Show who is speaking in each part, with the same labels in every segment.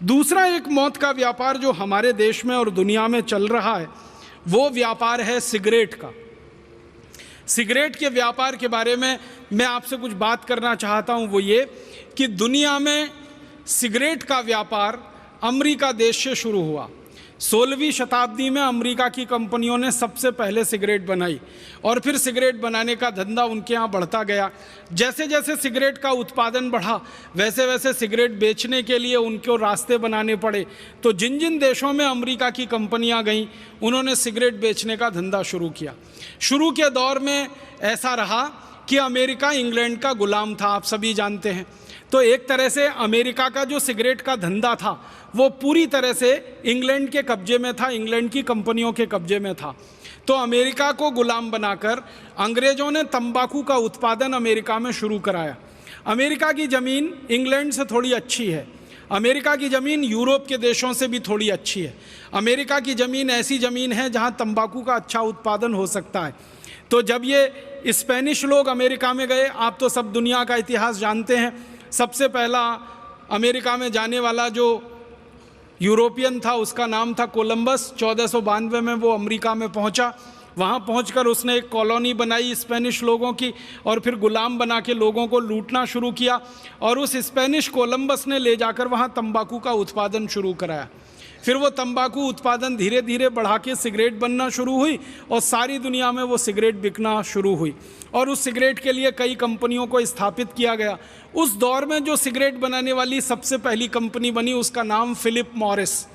Speaker 1: दूसरा एक मौत का व्यापार जो हमारे देश में और दुनिया में चल रहा है वो व्यापार है सिगरेट का। सिगरेट के व्यापार के बारे में मैं आपसे कुछ बात करना चाहता हूं, वो ये कि दुनिया में सिगरेट का व्यापार अमेरिका देश से शुरू हुआ। 16वीं शताब्दी में अमेरिका की कंपनियों ने सबसे पहले सिगरेट बनाई और फिर सिगरेट बनाने का धंधा उनके यहाँ बढ़ता गया। जैसे जैसे सिगरेट का उत्पादन बढ़ा वैसे वैसे सिगरेट बेचने के लिए उनको रास्ते बनाने पड़े। तो जिन जिन देशों में अमेरिका की कंपनियां गईं उन्होंने सिगरेट बेचने का धंधा शुरू किया। शुरू के दौर में ऐसा रहा कि अमेरिका इंग्लैंड का गुलाम था, आप सभी जानते हैं। तो एक तरह से अमेरिका का जो सिगरेट का धंधा था वो पूरी तरह से इंग्लैंड के कब्जे में था, इंग्लैंड की कंपनियों के कब्जे में था। तो अमेरिका को गुलाम बनाकर अंग्रेज़ों ने तंबाकू का उत्पादन अमेरिका में शुरू कराया। अमेरिका की ज़मीन इंग्लैंड से थोड़ी अच्छी है, अमेरिका की ज़मीन यूरोप के देशों से भी थोड़ी अच्छी है। अमेरिका की ज़मीन ऐसी ज़मीन है जहाँ तंबाकू का अच्छा उत्पादन हो सकता है। तो जब ये स्पेनिश लोग अमेरिका में गए, आप तो सब दुनिया का इतिहास जानते हैं, सबसे पहला अमेरिका में जाने वाला जो यूरोपियन था उसका नाम था कोलंबस। 1492 में वो अमेरिका में पहुंचा। वहाँ पहुंचकर उसने एक कॉलोनी बनाई स्पेनिश लोगों की और फिर गुलाम बना के लोगों को लूटना शुरू किया। और उस स्पेनिश कोलंबस ने ले जाकर वहाँ तंबाकू का उत्पादन शुरू कराया। फिर वो तंबाकू उत्पादन धीरे धीरे बढ़ा के सिगरेट बनना शुरू हुई और सारी दुनिया में वो सिगरेट बिकना शुरू हुई और उस सिगरेट के लिए कई कंपनियों को स्थापित किया गया। उस दौर में जो सिगरेट बनाने वाली सबसे पहली कंपनी बनी उसका नाम फिलिप मॉरिस,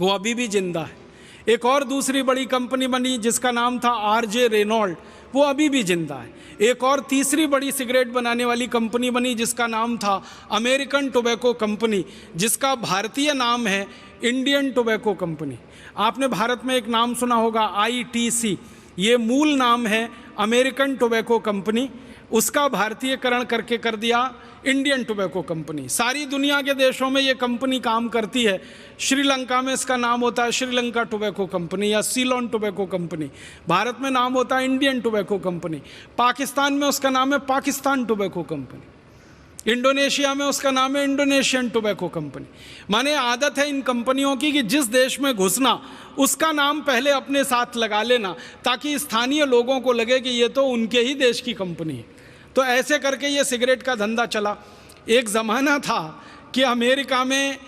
Speaker 1: वो अभी भी जिंदा है। एक और दूसरी बड़ी कंपनी बनी जिसका नाम था आरजे रेनॉल्ड, वो अभी भी जिंदा है। एक और तीसरी बड़ी सिगरेट बनाने वाली कंपनी बनी जिसका नाम था अमेरिकन टोबैको कंपनी, जिसका भारतीय नाम है इंडियन टोबैको कंपनी। आपने भारत में एक नाम सुना होगा ITC, ये मूल नाम है अमेरिकन टोबैको कंपनी, उसका भारतीयकरण करके कर दिया इंडियन टोबैको कंपनी। सारी दुनिया के देशों में ये कंपनी काम करती है। श्रीलंका में इसका नाम होता है श्रीलंका टोबैको कंपनी या सीलोन टोबैको कंपनी। भारत में नाम होता है इंडियन टोबैको कंपनी। पाकिस्तान में उसका नाम है पाकिस्तान टोबैको कंपनी। इंडोनेशिया में उसका नाम है इंडोनेशियन टोबैको कंपनी। माने आदत है इन कंपनियों की कि जिस देश में घुसना उसका नाम पहले अपने साथ लगा लेना ताकि स्थानीय लोगों को लगे कि ये तो उनके ही देश की कंपनी है। तो ऐसे करके ये सिगरेट का धंधा चला। एक ज़माना था कि अमेरिका में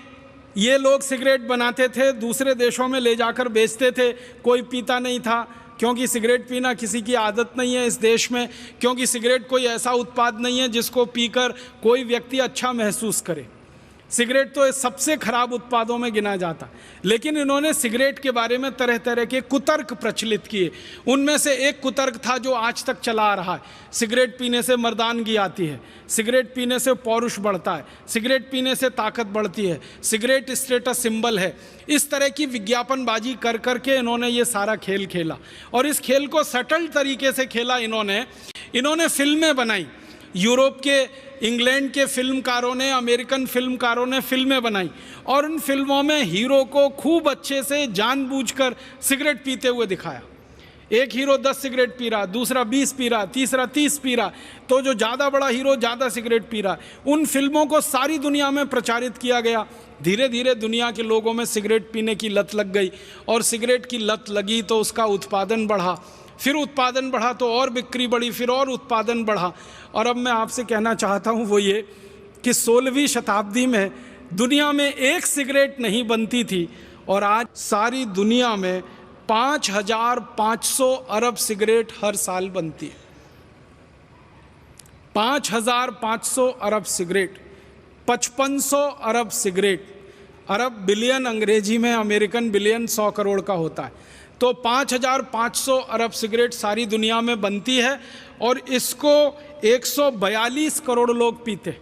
Speaker 1: ये लोग सिगरेट बनाते थे, दूसरे देशों में ले जाकर बेचते थे, कोई पीता नहीं था क्योंकि सिगरेट पीना किसी की आदत नहीं है इस देश में, क्योंकि सिगरेट कोई ऐसा उत्पाद नहीं है जिसको पीकर कोई व्यक्ति अच्छा महसूस करे। सिगरेट तो सबसे खराब उत्पादों में गिना जाता। लेकिन इन्होंने सिगरेट के बारे में तरह तरह के कुतर्क प्रचलित किए। उनमें से एक कुतर्क था जो आज तक चला आ रहा है, सिगरेट पीने से मर्दानगी आती है, सिगरेट पीने से पौरुष बढ़ता है, सिगरेट पीने से ताकत बढ़ती है, सिगरेट स्टेटस सिंबल है। इस तरह की विज्ञापनबाजी कर करके इन्होंने ये सारा खेल खेला और इस खेल को सटल तरीके से खेला। इन्होंने फिल्में बनाई। यूरोप के, इंग्लैंड के फिल्मकारों ने, अमेरिकन फिल्मकारों ने फिल्में बनाई और उन फिल्मों में हीरो को खूब अच्छे से जानबूझकर सिगरेट पीते हुए दिखाया। एक हीरो 10 सिगरेट पी रहा, दूसरा 20 पी रहा, तीसरा 30 पी रहा, तो जो ज़्यादा बड़ा हीरो ज़्यादा सिगरेट पी रहा। उन फिल्मों को सारी दुनिया में प्रचारित किया गया। धीरे धीरे दुनिया के लोगों में सिगरेट पीने की लत लग गई और सिगरेट की लत लगी तो उसका उत्पादन बढ़ा, फिर उत्पादन बढ़ा तो और बिक्री बढ़ी, फिर और उत्पादन बढ़ा। और अब मैं आपसे कहना चाहता हूँ वो ये कि 16वीं शताब्दी में दुनिया में एक सिगरेट नहीं बनती थी और आज सारी दुनिया में 5500 अरब सिगरेट हर साल बनती है। 5500 अरब सिगरेट, 5500 अरब सिगरेट। अरब बिलियन अंग्रेजी में, अमेरिकन बिलियन 100 करोड़ का होता है। तो 5500 अरब सिगरेट सारी दुनिया में बनती है और इसको 142 करोड़ लोग पीते।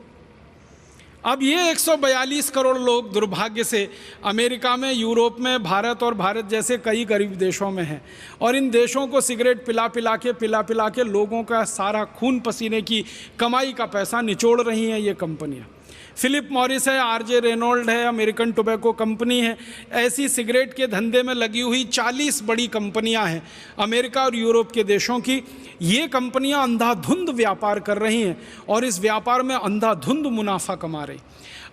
Speaker 1: अब ये 142 करोड़ लोग दुर्भाग्य से अमेरिका में, यूरोप में, भारत और भारत जैसे कई गरीब देशों में हैं और इन देशों को सिगरेट पिला पिला के लोगों का सारा खून पसीने की कमाई का पैसा निचोड़ रही हैं ये कंपनियां। फिलिप मॉरिस है, आरजे रेनॉल्ड है, अमेरिकन टोबैको कंपनी है। ऐसी सिगरेट के धंधे में लगी हुई 40 बड़ी कंपनियां हैं अमेरिका और यूरोप के देशों की। ये कंपनियां अंधाधुंध व्यापार कर रही हैं और इस व्यापार में अंधाधुंध मुनाफा कमा रही।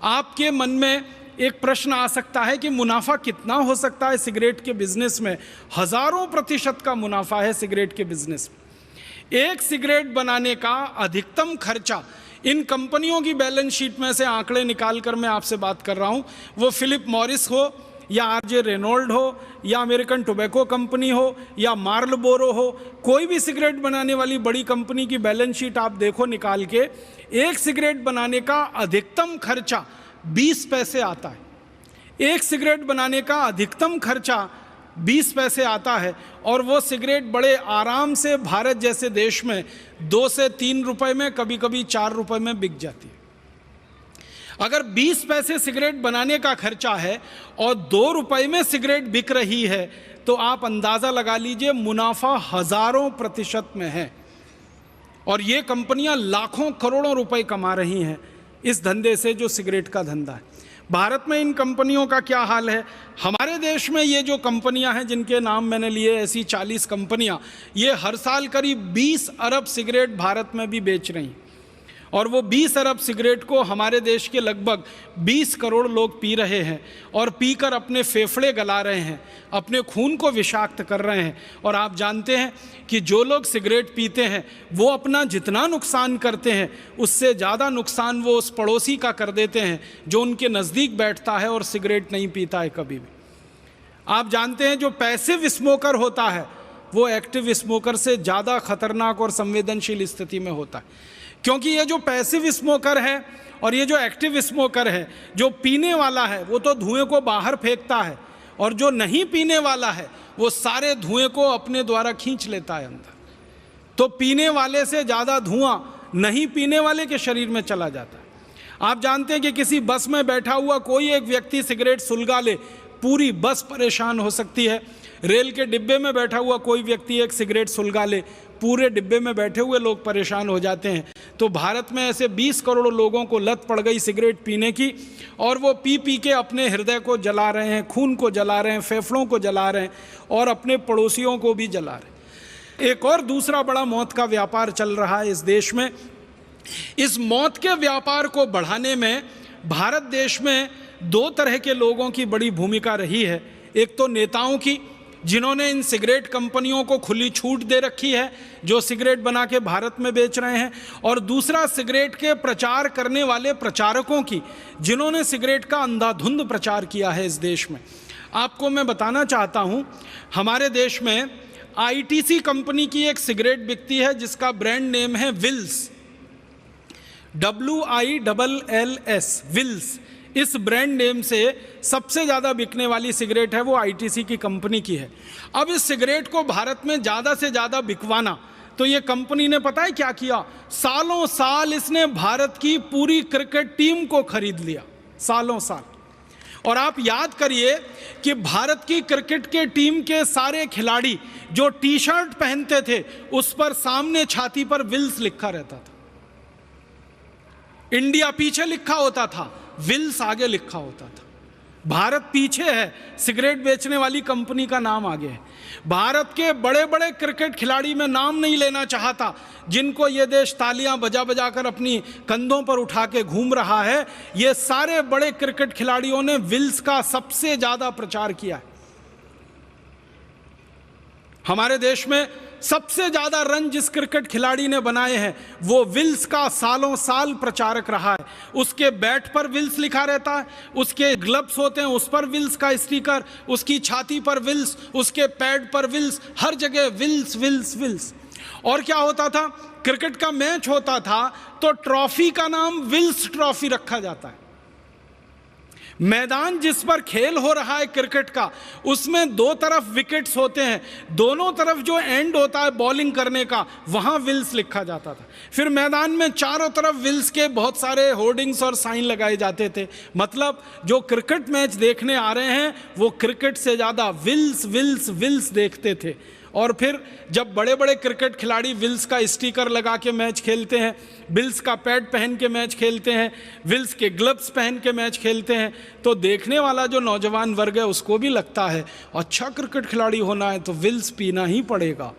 Speaker 1: आपके मन में एक प्रश्न आ सकता है कि मुनाफा कितना हो सकता है सिगरेट के बिजनेस में। हजारों प्रतिशत का मुनाफा है सिगरेट के बिजनेस में। एक सिगरेट बनाने का अधिकतम खर्चा, इन कंपनियों की बैलेंस शीट में से आंकड़े निकालकर मैं आपसे बात कर रहा हूं, वो फिलिप मॉरिस हो या आरजे रेनॉल्ड हो या अमेरिकन टोबैको कंपनी हो या मार्लबोरो हो, कोई भी सिगरेट बनाने वाली बड़ी कंपनी की बैलेंस शीट आप देखो निकाल के, एक सिगरेट बनाने का अधिकतम खर्चा 20 पैसे आता है। एक सिगरेट बनाने का अधिकतम खर्चा 20 पैसे आता है और वो सिगरेट बड़े आराम से भारत जैसे देश में 2 से 3 रुपए में, कभी कभी 4 रुपए में बिक जाती है। अगर 20 पैसे सिगरेट बनाने का खर्चा है और 2 रुपए में सिगरेट बिक रही है तो आप अंदाज़ा लगा लीजिए मुनाफा हजारों प्रतिशत में है। और ये कंपनियां लाखों करोड़ों रुपए कमा रही हैं इस धंधे से, जो सिगरेट का धंधा है। भारत में इन कंपनियों का क्या हाल है? हमारे देश में ये जो कंपनियां हैं जिनके नाम मैंने लिए, ऐसी 40 कंपनियां, ये हर साल करीब 20 अरब सिगरेट भारत में भी बेच रही हैं। और वो 20 अरब सिगरेट को हमारे देश के लगभग 20 करोड़ लोग पी रहे हैं और पीकर अपने फेफड़े गला रहे हैं, अपने खून को विषाक्त कर रहे हैं। और आप जानते हैं कि जो लोग सिगरेट पीते हैं वो अपना जितना नुकसान करते हैं उससे ज़्यादा नुकसान वो उस पड़ोसी का कर देते हैं जो उनके नज़दीक बैठता है और सिगरेट नहीं पीता है कभी भी। आप जानते हैं जो पैसिव स्मोकर होता है वो एक्टिव स्मोकर से ज़्यादा खतरनाक और संवेदनशील स्थिति में होता है, क्योंकि ये जो पैसिव स्मोकर है और ये जो एक्टिव स्मोकर है, जो पीने वाला है वो तो धुएं को बाहर फेंकता है और जो नहीं पीने वाला है वो सारे धुएं को अपने द्वारा खींच लेता है अंदर। तो पीने वाले से ज़्यादा धुआं नहीं पीने वाले के शरीर में चला जाता है। आप जानते हैं कि किसी बस में बैठा हुआ कोई एक व्यक्ति सिगरेट सुलगा ले, पूरी बस परेशान हो सकती है। रेल के डिब्बे में बैठा हुआ कोई व्यक्ति एक सिगरेट सुलगा ले, पूरे डिब्बे में बैठे हुए लोग परेशान हो जाते हैं। तो भारत में ऐसे 20 करोड़ लोगों को लत पड़ गई सिगरेट पीने की और वो पी पी के अपने हृदय को जला रहे हैं, खून को जला रहे हैं, फेफड़ों को जला रहे हैं और अपने पड़ोसियों को भी जला रहे हैं। एक और दूसरा बड़ा मौत का व्यापार चल रहा है इस देश में। इस मौत के व्यापार को बढ़ाने में भारत देश में 2 तरह के लोगों की बड़ी भूमिका रही है। एक तो नेताओं की, जिन्होंने इन सिगरेट कंपनियों को खुली छूट दे रखी है जो सिगरेट बना के भारत में बेच रहे हैं, और दूसरा सिगरेट के प्रचार करने वाले प्रचारकों की, जिन्होंने सिगरेट का अंधाधुंध प्रचार किया है इस देश में। आपको मैं बताना चाहता हूं, हमारे देश में आईटीसी कंपनी की एक सिगरेट बिकती है जिसका ब्रांड नेम है विल्स, WILLS, विल्स। इस ब्रांड नेम से सबसे ज़्यादा बिकने वाली सिगरेट है वो आईटीसी की कंपनी की है। अब इस सिगरेट को भारत में ज़्यादा से ज़्यादा बिकवाना, तो ये कंपनी ने पता है क्या किया? सालों साल इसने भारत की पूरी क्रिकेट टीम को खरीद लिया, सालों साल। और आप याद करिए कि भारत की क्रिकेट के टीम के सारे खिलाड़ी जो टी शर्ट पहनते थे उस पर सामने छाती पर विल्स लिखा रहता था। इंडिया पीछे लिखा होता था, विल्स आगे लिखा होता था। भारत पीछे है, सिगरेट बेचने वाली कंपनी का नाम आगे है। भारत के बड़े बड़े क्रिकेट खिलाड़ी, मैं नाम नहीं लेना चाहता, जिनको ये देश तालियां बजा बजा कर अपनी कंधों पर उठा के घूम रहा है, ये सारे बड़े क्रिकेट खिलाड़ियों ने विल्स का सबसे ज्यादा प्रचार किया है। हमारे देश में सबसे ज्यादा रन जिस क्रिकेट खिलाड़ी ने बनाए हैं वो विल्स का सालों साल प्रचारक रहा है। उसके बैट पर विल्स लिखा रहता है, उसके ग्लव्स होते हैं उस पर विल्स का स्टिकर, उसकी छाती पर विल्स, उसके पैड पर विल्स, हर जगह विल्स विल्स विल्स। और क्या होता था, क्रिकेट का मैच होता था तो ट्रॉफी का नाम विल्स ट्रॉफी रखा जाता है। मैदान जिस पर खेल हो रहा है क्रिकेट का, उसमें 2 तरफ विकेट्स होते हैं, दोनों तरफ जो एंड होता है बॉलिंग करने का, वहां विल्स लिखा जाता था। फिर मैदान में चारों तरफ विल्स के बहुत सारे होर्डिंग्स और साइन लगाए जाते थे। मतलब जो क्रिकेट मैच देखने आ रहे हैं वो क्रिकेट से ज़्यादा विल्स विल्स विल्स देखते थे। और फिर जब बड़े बड़े क्रिकेट खिलाड़ी विल्स का स्टिकर लगा के मैच खेलते हैं, विल्स का पैड पहन के मैच खेलते हैं, विल्स के ग्लव्स पहन के मैच खेलते हैं, तो देखने वाला जो नौजवान वर्ग है उसको भी लगता है अच्छा क्रिकेट खिलाड़ी होना है तो विल्स पीना ही पड़ेगा।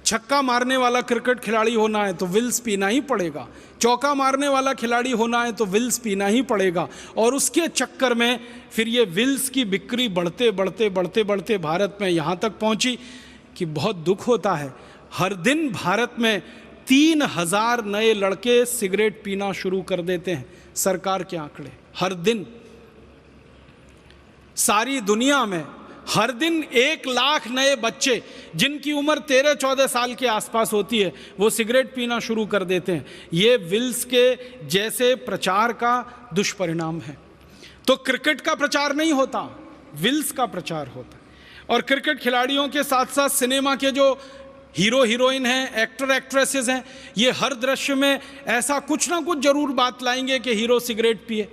Speaker 1: छक्का मारने वाला क्रिकेट खिलाड़ी होना है तो विल्स पीना ही पड़ेगा, चौका मारने वाला खिलाड़ी होना है तो विल्स पीना ही पड़ेगा। और उसके चक्कर में फिर ये विल्स की बिक्री बढ़ते बढ़ते बढ़ते बढ़ते भारत में यहाँ तक पहुँची कि बहुत दुख होता है। हर दिन भारत में 3000 नए लड़के सिगरेट पीना शुरू कर देते हैं, सरकार के आंकड़े। हर दिन सारी दुनिया में हर दिन 1 लाख नए बच्चे जिनकी उम्र 13-14 साल के आसपास होती है वो सिगरेट पीना शुरू कर देते हैं। ये विल्स के जैसे प्रचार का दुष्परिणाम है। तो क्रिकेट का प्रचार नहीं होता, विल्स का प्रचार होता है। और क्रिकेट खिलाड़ियों के साथ साथ सिनेमा के जो हीरो हीरोइन हैं, एक्टर एक्ट्रेसेस हैं, ये हर दृश्य में ऐसा कुछ ना कुछ जरूर बात लाएंगे कि हीरो सिगरेट पिए।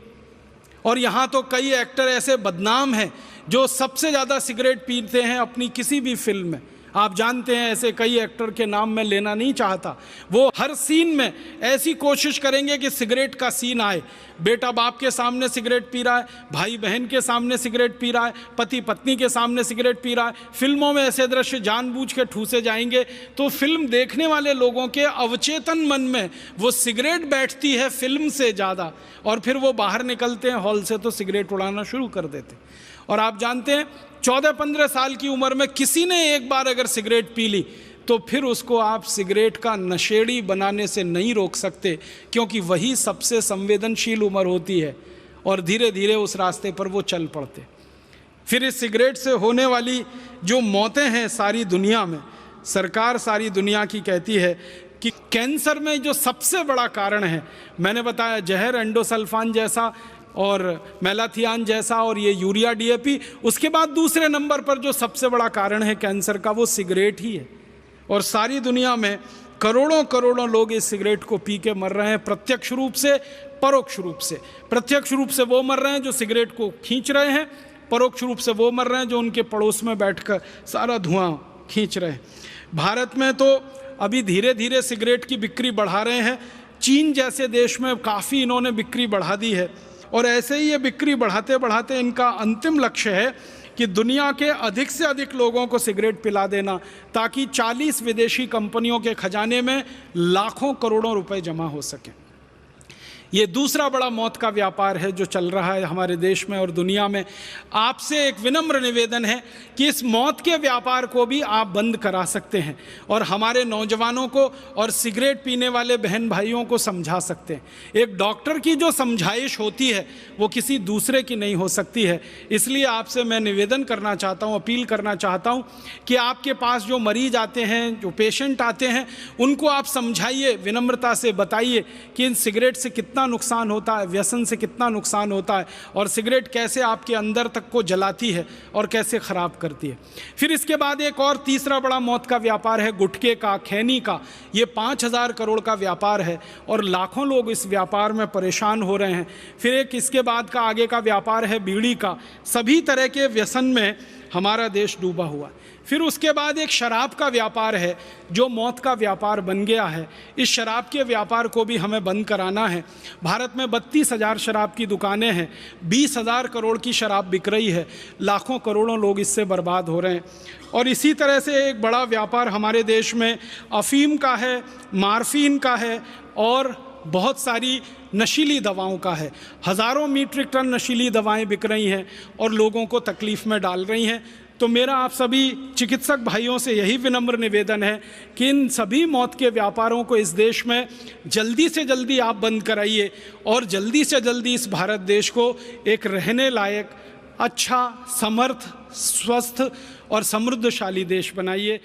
Speaker 1: और यहाँ तो कई एक्टर ऐसे बदनाम हैं जो सबसे ज़्यादा सिगरेट पीते हैं अपनी किसी भी फिल्म में। आप जानते हैं ऐसे कई एक्टर के नाम मैं लेना नहीं चाहता। वो हर सीन में ऐसी कोशिश करेंगे कि सिगरेट का सीन आए। बेटा बाप के सामने सिगरेट पी रहा है, भाई बहन के सामने सिगरेट पी रहा है, पति पत्नी के सामने सिगरेट पी रहा है। फिल्मों में ऐसे दृश्य जानबूझ के ठूसे जाएंगे तो फिल्म देखने वाले लोगों के अवचेतन मन में वो सिगरेट बैठती है फिल्म से ज़्यादा, और फिर वो बाहर निकलते हैं हॉल से तो सिगरेट उड़ाना शुरू कर देते। और आप जानते हैं 14-15 साल की उम्र में किसी ने एक बार अगर सिगरेट पी ली तो फिर उसको आप सिगरेट का नशेड़ी बनाने से नहीं रोक सकते, क्योंकि वही सबसे संवेदनशील उम्र होती है और धीरे धीरे उस रास्ते पर वो चल पड़ते। फिर इस सिगरेट से होने वाली जो मौतें हैं सारी दुनिया में, सरकार सारी दुनिया की कहती है कि कैंसर में जो सबसे बड़ा कारण है, मैंने बताया जहर, एंडोसल्फान जैसा और मेलाथियान जैसा और ये यूरिया डीएपी, उसके बाद दूसरे नंबर पर जो सबसे बड़ा कारण है कैंसर का वो सिगरेट ही है। और सारी दुनिया में करोड़ों करोड़ों लोग इस सिगरेट को पी के मर रहे हैं, प्रत्यक्ष रूप से परोक्ष रूप से। प्रत्यक्ष रूप से वो मर रहे हैं जो सिगरेट को खींच रहे हैं, परोक्ष रूप से वो मर रहे हैं जो उनके पड़ोस में बैठकर सारा धुआं खींच रहे हैं। भारत में तो अभी धीरे धीरे सिगरेट की बिक्री बढ़ा रहे हैं। चीन जैसे देश में काफ़ी इन्होंने बिक्री बढ़ा दी है और ऐसे ही ये बिक्री बढ़ाते बढ़ाते इनका अंतिम लक्ष्य है कि दुनिया के अधिक से अधिक लोगों को सिगरेट पिला देना, ताकि 40 विदेशी कंपनियों के खजाने में लाखों करोड़ों रुपए जमा हो सकें। ये दूसरा बड़ा मौत का व्यापार है जो चल रहा है हमारे देश में और दुनिया में। आपसे एक विनम्र निवेदन है कि इस मौत के व्यापार को भी आप बंद करा सकते हैं और हमारे नौजवानों को और सिगरेट पीने वाले बहन भाइयों को समझा सकते हैं। एक डॉक्टर की जो समझाइश होती है वो किसी दूसरे की नहीं हो सकती है। इसलिए आपसे मैं निवेदन करना चाहता हूँ, अपील करना चाहता हूँ कि आपके पास जो मरीज आते हैं, जो पेशेंट आते हैं, उनको आप समझाइए, विनम्रता से बताइए कि इन सिगरेट से कितना नुकसान होता है, व्यसन से कितना नुकसान होता है और सिगरेट कैसे आपके अंदर तक को जलाती है और कैसे ख़राब करती है। फिर इसके बाद एक और तीसरा बड़ा मौत का व्यापार है गुटखे का, खैनी का। ये 5000 करोड़ का व्यापार है और लाखों लोग इस व्यापार में परेशान हो रहे हैं। फिर एक इसके बाद का आगे का व्यापार है बीड़ी का। सभी तरह के व्यसन में हमारा देश डूबा हुआ है। फिर उसके बाद एक शराब का व्यापार है जो मौत का व्यापार बन गया है। इस शराब के व्यापार को भी हमें बंद कराना है। भारत में 32,000 शराब की दुकानें हैं, 20,000 करोड़ की शराब बिक रही है, लाखों करोड़ों लोग इससे बर्बाद हो रहे हैं। और इसी तरह से एक बड़ा व्यापार हमारे देश में अफीम का है, मार्फीन का है और बहुत सारी नशीली दवाओं का है। हज़ारों मीट्रिक टन नशीली दवाएं बिक रही हैं और लोगों को तकलीफ़ में डाल रही हैं। तो मेरा आप सभी चिकित्सक भाइयों से यही विनम्र निवेदन है कि इन सभी मौत के व्यापारों को इस देश में जल्दी से जल्दी आप बंद कराइए और जल्दी से जल्दी इस भारत देश को एक रहने लायक, अच्छा, समर्थ, स्वस्थ और समृद्धशाली देश बनाइए।